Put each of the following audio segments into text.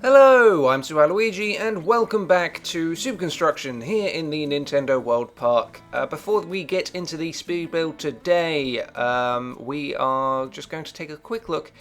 Hello, I'm SupaWaluigi and welcome back to SupaConstruction here in the Nintendo World Park. Before we get into the speed build today, we are just going to take a quick look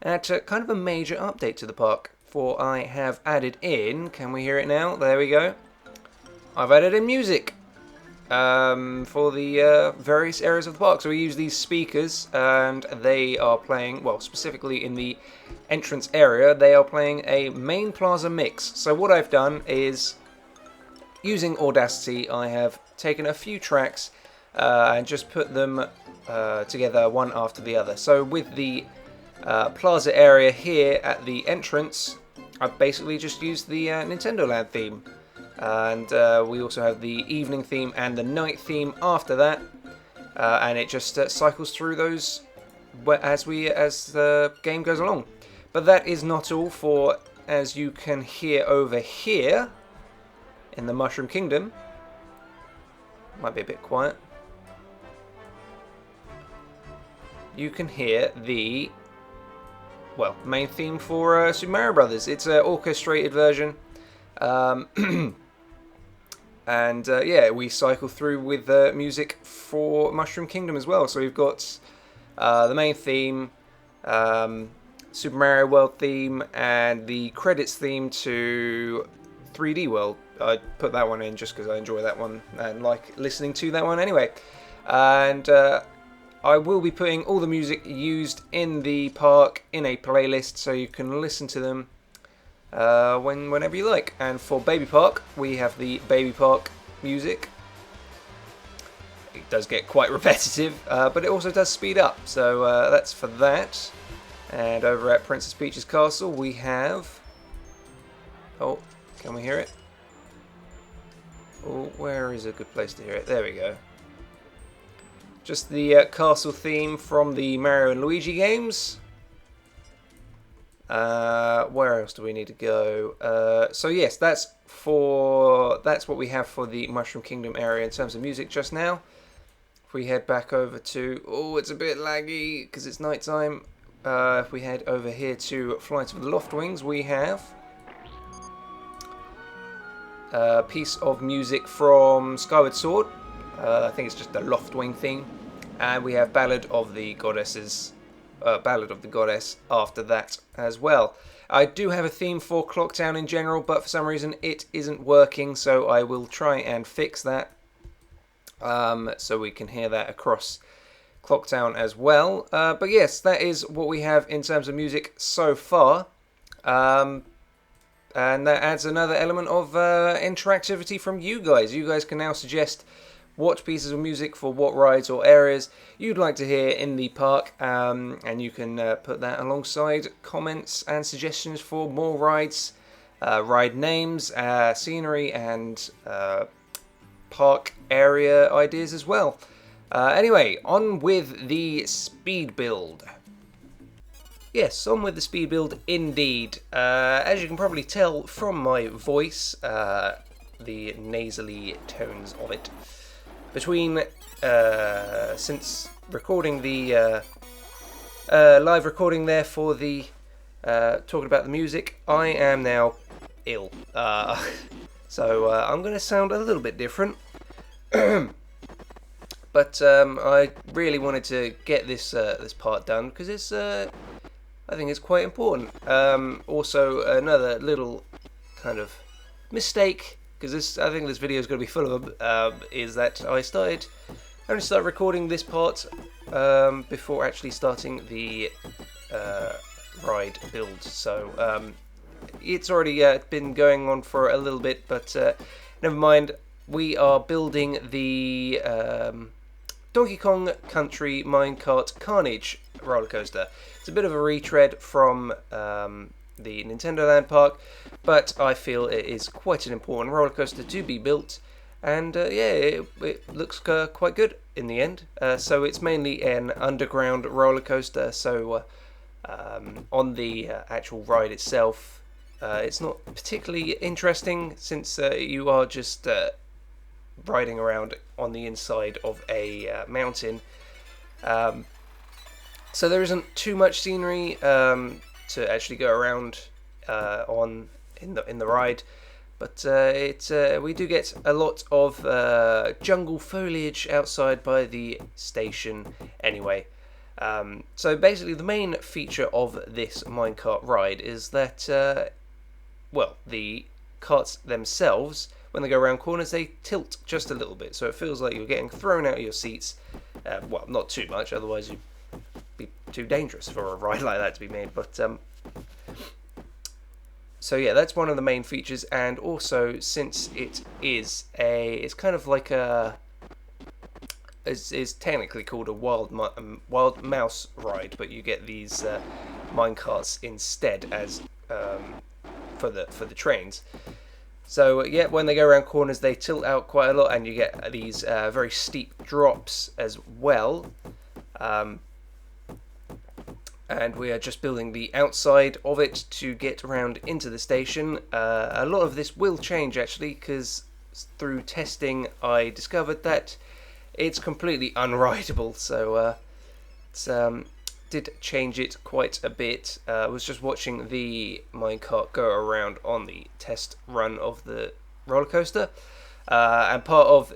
at kind of a major update to the park. For I have added in, can we hear it now? There we go. I've added in music for the various areas of the park. So we use these speakers and they are playing, well, specifically in the entrance area, they are playing a main plaza mix. So what I've done is, using Audacity, I have taken a few tracks and just put them together one after the other. So with the plaza area here at the entrance, I've basically just used the Nintendo Land theme. And we also have the evening theme and the night theme after that. And it just cycles through those as the game goes along. But that is not all, for as you can hear over here in the Mushroom Kingdom, might be a bit quiet, you can hear the, well, main theme for Super Mario Brothers. It's an orchestrated version, and yeah, we cycle through with music for Mushroom Kingdom as well. So we've got the main theme, Super Mario World theme, and the credits theme to 3D World. I put that one in just because I enjoy that one and like listening to that one anyway. And I will be putting all the music used in the park in a playlist so you can listen to them whenever you like. And for Baby Park, we have the Baby Park music. It does get quite repetitive, but it also does speed up, so that's for that. And over at Princess Peach's Castle we have... Oh, can we hear it? Oh, where is a good place to hear it? There we go. Just the castle theme from the Mario and Luigi games. Where else do we need to go? So yes, that's what we have for the Mushroom Kingdom area in terms of music just now. If we head back over to... Oh, it's a bit laggy because it's night time. If we head over here to Flight of the Loftwings, we have a piece of music from Skyward Sword. I think it's just the Loftwing theme. And we have Ballad of the Goddess after that as well. I do have a theme for Clocktown in general, but for some reason it isn't working, so I will try and fix that so we can hear that across Clocktown as well. But yes, that is what we have in terms of music so far. And that adds another element of interactivity from you guys. You guys can now suggest what pieces of music for what rides or areas you'd like to hear in the park, and you can put that alongside comments and suggestions for more rides, ride names, scenery, and park area ideas as well. Anyway, on with the speed build. Yes, on with the speed build indeed. As you can probably tell from my voice, the nasally tones of it, between since recording the live recording there for the talking about the music, I am now ill. So I'm going to sound a little bit different. But I really wanted to get this this part done because it's I think it's quite important. Also, another little kind of mistake, because I think this video is going to be full of them, is that I only started recording this part before actually starting the ride build. So it's already been going on for a little bit, but never mind. We are building the Donkey Kong Country Minecart Carnage roller coaster. It's a bit of a retread from the Nintendo Land Park, but I feel it is quite an important roller coaster to be built, and yeah, it looks quite good in the end. So it's mainly an underground roller coaster, so on the actual ride itself, it's not particularly interesting since you are just riding around on the inside of a mountain. So there isn't too much scenery to actually go around in the ride. But we do get a lot of jungle foliage outside by the station anyway. So basically the main feature of this minecart ride is that, well, the carts themselves, when they go around corners, they tilt just a little bit. So it feels like you're getting thrown out of your seats. Well, not too much, otherwise you'd be too dangerous for a ride like that to be made. But so yeah, that's one of the main features, and also since it's kind of like is technically called a wild mouse ride, but you get these minecarts instead as for the trains. So yeah, when they go around corners, they tilt out quite a lot, and you get these very steep drops as well. And we are just building the outside of it to get around into the station. A lot of this will change actually, because through testing I discovered that it's completely unrideable, so did change it quite a bit. I was just watching the minecart go around on the test run of the roller coaster, and part of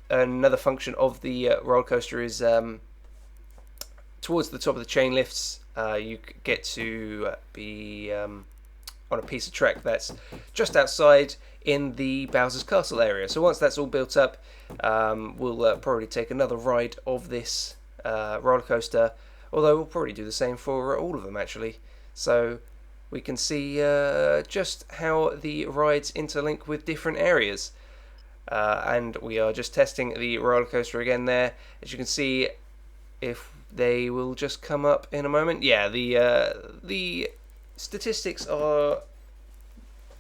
another function of the roller coaster is towards the top of the chain lifts. You get to be on a piece of track that's just outside in the Bowser's Castle area. So once that's all built up, we'll probably take another ride of this roller coaster, although we'll probably do the same for all of them actually. So we can see just how the rides interlink with different areas. And we are just testing the roller coaster again there. As you can see, if they will just come up in a moment. Yeah, the statistics are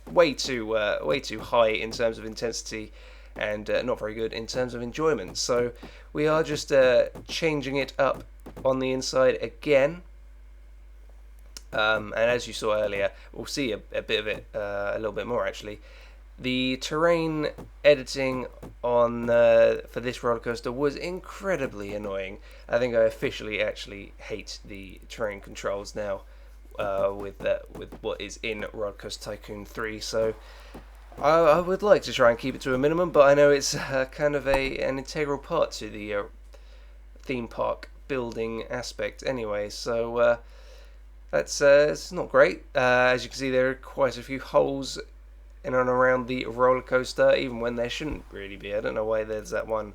way too high in terms of intensity, and not very good in terms of enjoyment. So we are just changing it up on the inside again. And as you saw earlier, we'll see a bit of it, a little bit more actually. The terrain editing on for this roller coaster was incredibly annoying. I think I officially actually hate the terrain controls now with what is in Rollercoaster Tycoon 3. So I would like to try and keep it to a minimum, but I know it's kind of an integral part to the theme park building aspect anyway. So that's it's not great. As you can see, there are quite a few holes in and around the roller coaster, even when there shouldn't really be. I don't know why there's that one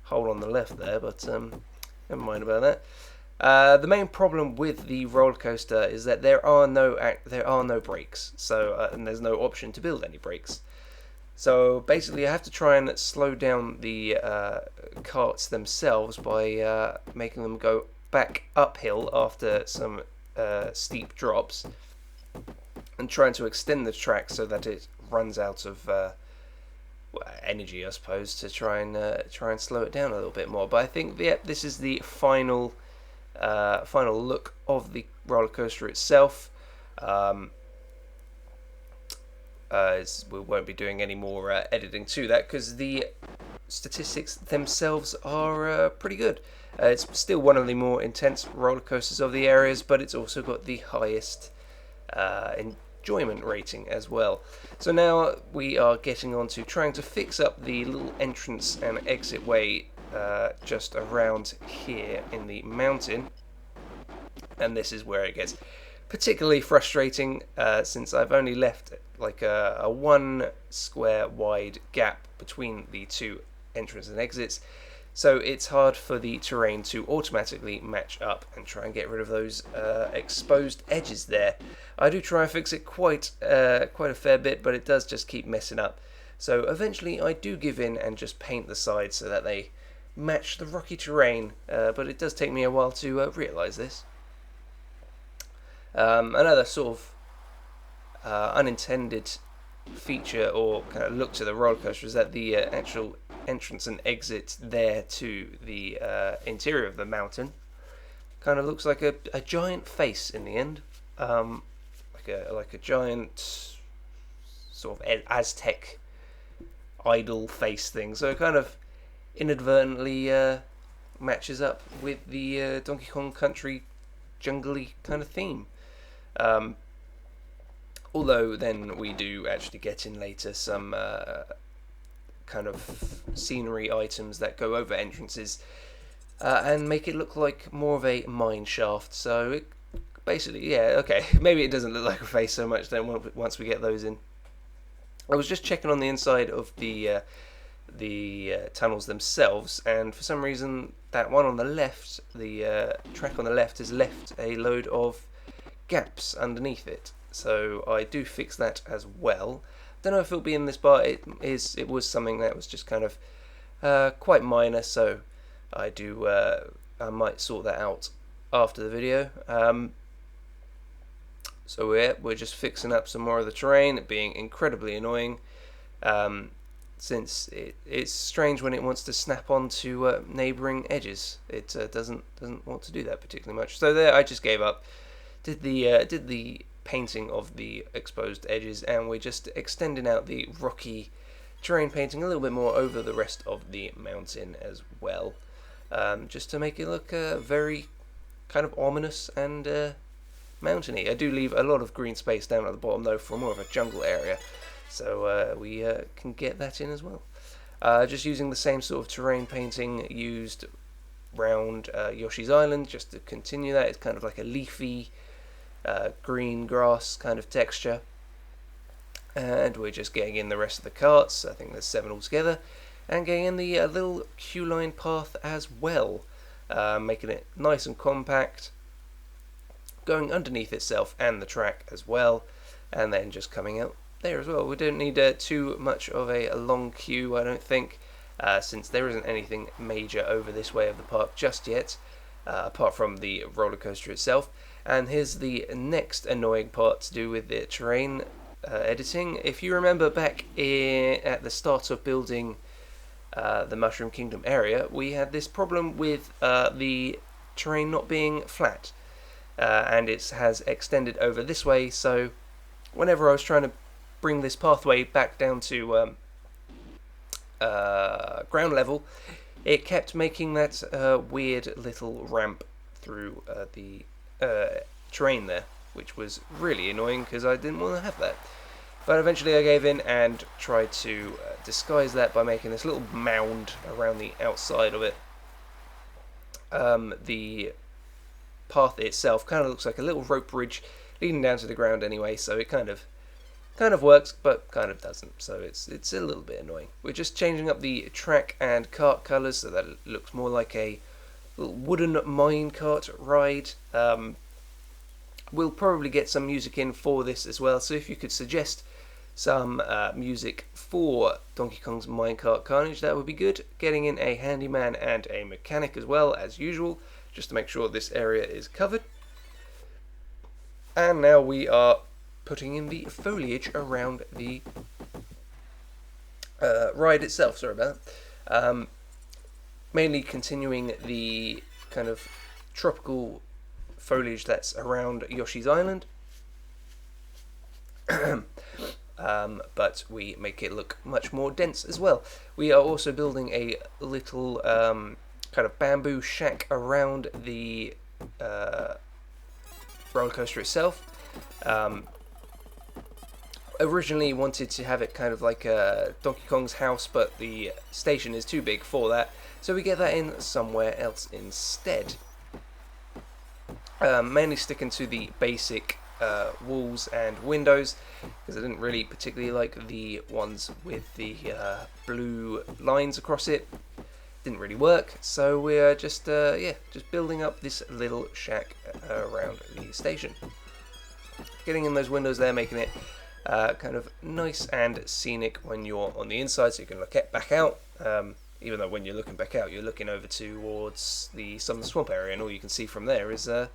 hole on the left there, but never mind about that. The main problem with the roller coaster is that there are no brakes, so and there's no option to build any brakes. So basically, I have to try and slow down the carts themselves by making them go back uphill after some steep drops, and trying to extend the track so that it runs out of energy, I suppose, to try and slow it down a little bit more. But I think this is the final look of the roller coaster itself. We won't be doing any more editing to that, because the statistics themselves are pretty good. It's still one of the more intense roller coasters of the areas, but it's also got the highest enjoyment rating as well. So now we are getting on to trying to fix up the little entrance and exit way just around here in the mountain, and this is where it gets particularly frustrating, since I've only left like a 1 square wide gap between the two entrance and exits. So it's hard for the terrain to automatically match up and try and get rid of those exposed edges there. I do try and fix it quite a fair bit, but it does just keep messing up. So eventually I do give in and just paint the sides so that they match the rocky terrain, but it does take me a while to realise this. Another sort of unintended feature or kind of look to the roller coaster is that the actual entrance and exit there to the interior of the mountain kind of looks like a giant face in the end, like a giant sort of Aztec idol face thing. So it kind of inadvertently matches up with the Donkey Kong Country jungly kind of theme. Although then we do actually get in later some kind of scenery items that go over entrances and make it look like more of a mine shaft. So it, basically, yeah, okay, maybe it doesn't look like a face so much then once we get those in. I was just checking on the inside of the tunnels themselves, and for some reason that one on the left, the track on the left, has left a load of gaps underneath it. So I do fix that as well. Don't know if it'll be in this part. It was something that was just kind of quite minor, so I might sort that out after the video. So we're just fixing up some more of the terrain, it being incredibly annoying, since it's strange when it wants to snap onto neighbouring edges. It doesn't want to do that particularly much. So there, I just gave up. Did the painting of the exposed edges, and we're just extending out the rocky terrain painting a little bit more over the rest of the mountain as well, just to make it look very kind of ominous and mountainy. I do leave a lot of green space down at the bottom though for more of a jungle area, so we can get that in as well. Just using the same sort of terrain painting used round Yoshi's Island, just to continue that. It's kind of like a leafy green grass kind of texture, and we're just getting in the rest of the carts. I think there's 7 altogether, and getting in the little queue line path as well, making it nice and compact, going underneath itself and the track as well, and then just coming out there as well. We don't need too much of a long queue, I don't think, since there isn't anything major over this way of the park just yet, apart from the roller coaster itself. And here's the next annoying part to do with the terrain editing. If you remember back at the start of building the Mushroom Kingdom area, we had this problem with the terrain not being flat, and it has extended over this way. So whenever I was trying to bring this pathway back down to ground level, it kept making that weird little ramp through the terrain there, which was really annoying because I didn't want to have that. But eventually I gave in and tried to disguise that by making this little mound around the outside of it. The path itself kind of looks like a little rope bridge leading down to the ground anyway, so it kind of works, but kind of doesn't, so it's a little bit annoying. We're just changing up the track and cart colours so that it looks more like a little wooden minecart ride. We'll probably get some music in for this as well, so if you could suggest some music for Donkey Kong's Minecart Carnage, that would be good. Getting in a handyman and a mechanic as well, as usual, just to make sure this area is covered. And now we are putting in the foliage around the ride itself, sorry about that. Mainly continuing the kind of tropical foliage that's around Yoshi's Island, but we make it look much more dense as well. We are also building a little kind of bamboo shack around the roller coaster itself. Originally wanted to have it kind of like Donkey Kong's house, but the station is too big for that, so we get that in somewhere else instead. Mainly sticking to the basic walls and windows, because I didn't really particularly like the ones with the blue lines across it. Didn't really work, so we're just building up this little shack around the station. Getting in those windows there, making it kind of nice and scenic when you're on the inside, so you can look back out. Even though when you're looking back out, you're looking over towards the Southern Swamp area, and all you can see from there is the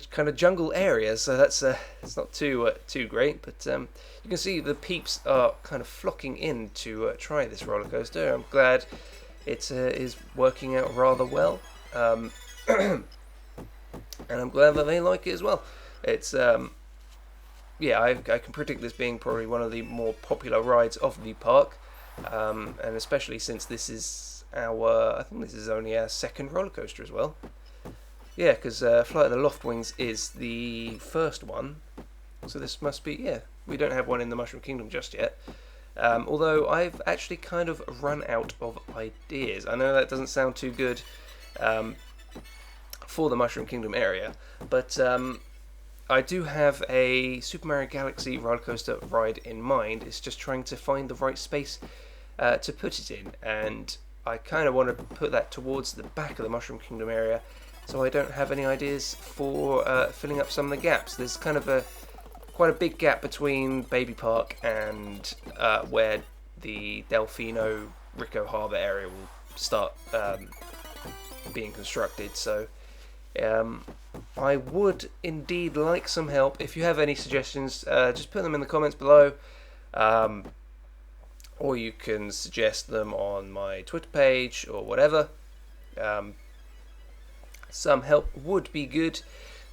kind of jungle area. So that's it's not too great, but you can see the peeps are kind of flocking in to try this roller coaster. I'm glad it is working out rather well, and I'm glad that they like it as well. It's yeah, I can predict this being probably one of the more popular rides of the park. And especially since this is I think this is only our second roller coaster as well. Yeah, because Flight of the Loftwings is the first one, So this must be, yeah, we don't have one in the Mushroom Kingdom just yet. Although I've actually kind of run out of ideas. I know that doesn't sound too good for the Mushroom Kingdom area, but I do have a Super Mario Galaxy roller coaster ride in mind. It's just trying to find the right space to put it in, and I kind of want to put that towards the back of the Mushroom Kingdom area, so I don't have any ideas for filling up some of the gaps. There's kind of quite a big gap between Baby Park and where the Delfino Rico Harbour area will start being constructed, so I would indeed like some help. If you have any suggestions, just put them in the comments below, or you can suggest them on my Twitter page or whatever. Some help would be good,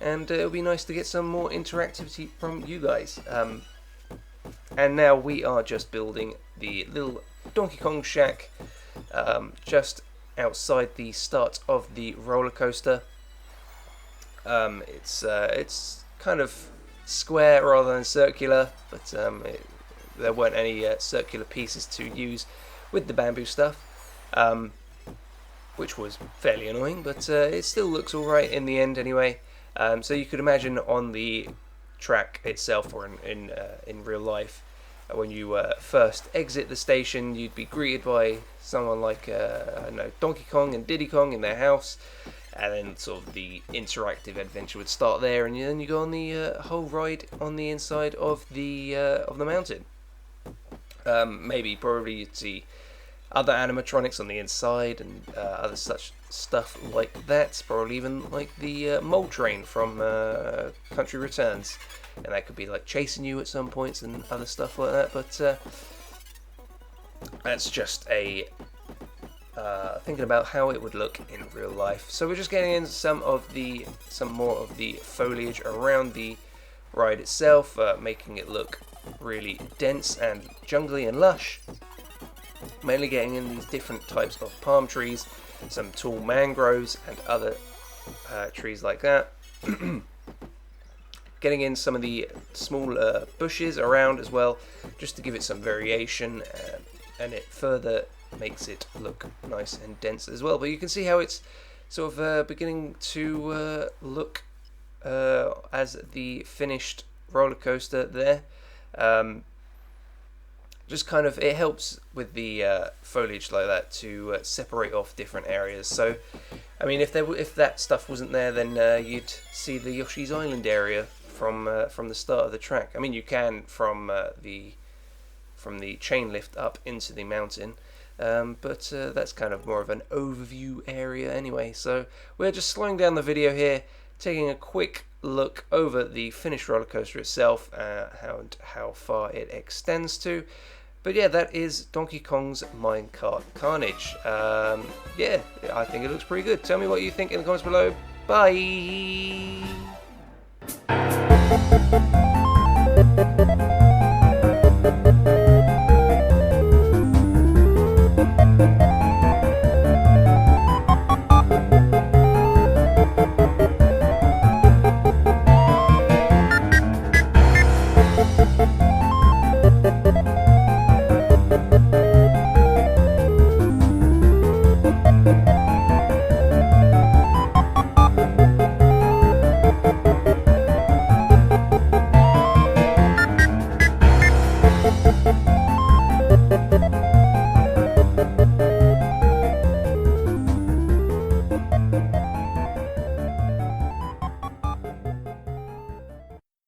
and it would be nice to get some more interactivity from you guys. And now we are just building the little Donkey Kong shack just outside the start of the roller coaster. It's kind of square rather than circular, but there weren't any circular pieces to use with the bamboo stuff, which was fairly annoying, but it still looks alright in the end anyway. So you could imagine on the track itself, or in real life, when you first exit the station, you'd be greeted by someone like I don't know, Donkey Kong and Diddy Kong in their house, and then sort of the interactive adventure would start there, and then you go on the whole ride on the inside of the mountain. Probably you'd see other animatronics on the inside and other such stuff like that. Probably even like the mole train from Country Returns, and that could be like chasing you at some points and other stuff like that. But that's just a thinking about how it would look in real life. So we're just getting in some more of the foliage around the ride itself, making it look really dense and jungly and lush. Mainly getting in these different types of palm trees, some tall mangroves and other trees like that. Getting in some of the smaller bushes around as well, just to give it some variation, and it further makes it look nice and dense as well. But you can see how it's sort of beginning to look as the finished roller coaster there. Just kind of, it helps with the foliage like that to separate off different areas. So, I mean, if that stuff wasn't there, then you'd see the Yoshi's Island area from the start of the track. I mean, you can from the chain lift up into the mountain, but that's kind of more of an overview area anyway. So we're just slowing down the video here, taking a quick look over the finished roller coaster itself, how far it extends to. But yeah, that is Donkey Kong's Minecart Carnage. Yeah, I think it looks pretty good. Tell me what you think in the comments below. Bye!